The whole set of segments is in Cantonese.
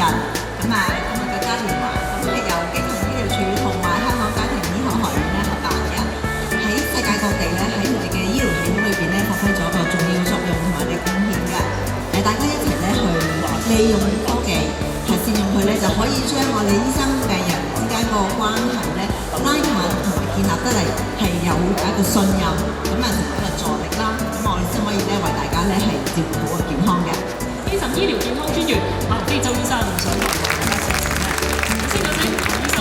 人，咁啊今日嘅嘉年華，咁係由基層醫療處同埋香港家庭醫學學院咧合辦嘅，喺世界各地咧喺佢哋嘅醫療系統裏邊咧發揮咗一個重要作用同埋哋貢獻嘅。大家一齊咧去利用科技，係善用佢咧，就可以將我哋醫生病人之間個關係咧拉近同埋建立得嚟係有一個信任，咁啊成為一個助力啦。咁我哋先可以咧為大家咧係照顧好個健康嘅。基層醫療健康專員非洲醫生上台同大家致辭嘅。先講先，醫生。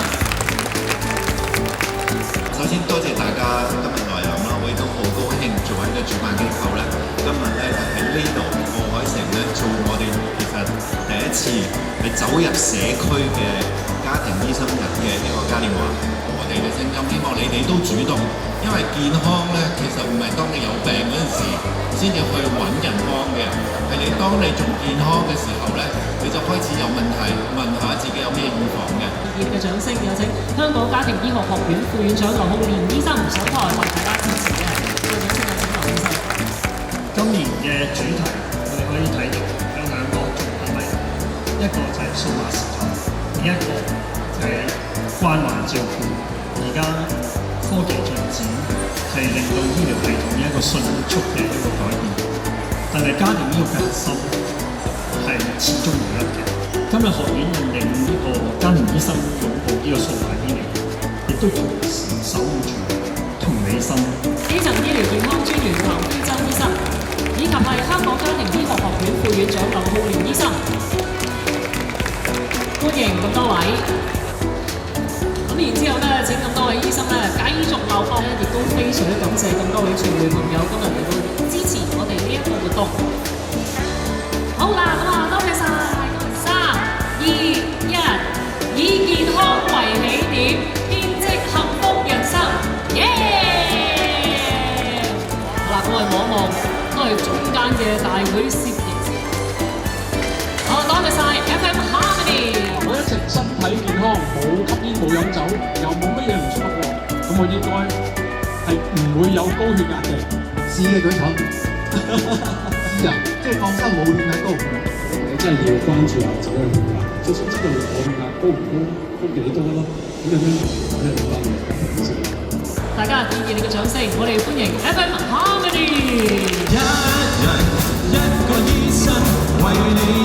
首先多謝大家今日來臨啦，我亦都好高興作為一個主辦機構咧，今日咧就喺呢度奧海城咧做我哋其實第一次係走入社區嘅家庭醫生日嘅呢個嘉年華。我哋嘅聲音希望你哋都主動，因為健康咧其實唔係當你有病嗰陣時先至去揾人幫嘅，係你當你仲健康嘅時候咧，你就開始有問題，問下自己有咩預防嘅。熱烈嘅掌聲有請香港家庭醫學學院副院長劉浩年醫生上台為大家致辭嘅。掌聲有請劉醫生。今年嘅主題我哋可以睇到有兩個重點嚟，一個就係數碼時代，另一個就係關懷照顧。而家科技進展係令到醫療系統一個迅速嘅一個改變，但係家庭醫學嘅核心係始終如一嘅。今日學院認定呢個家庭醫生擁抱呢個數碼醫療，亦都同時守護住同理心。基層醫療健康專員劉非洲醫生，以及係香港家庭醫學學院副院長劉浩年醫生，歡迎咁多位。咁然之後咧，請咁多位醫生咧繼續留返咧，亦都非常感謝咁多位傳媒朋友今日嚟到支持我哋呢一個活動。好啦，咁啊，多謝晒。3、2、1，以健康為起點，編織幸福人生。耶！好啦，我哋望一望，都係中間嘅大會攝影師。好，多謝晒 FM Harmony。我一直身體健康，冇吸煙冇飲酒，又冇乜嘢唔舒服，咁我應該係唔會有高血壓嘅。試嘅舉手，試啊，即係放心冇血壓高。你真係要關注下自己嘅血壓，就算知道我血壓高唔高，高幾多咯，咁樣我哋冇關嘅。大家熱烈嘅掌聲，我哋歡迎 FM Harmony。一人一個醫生為你。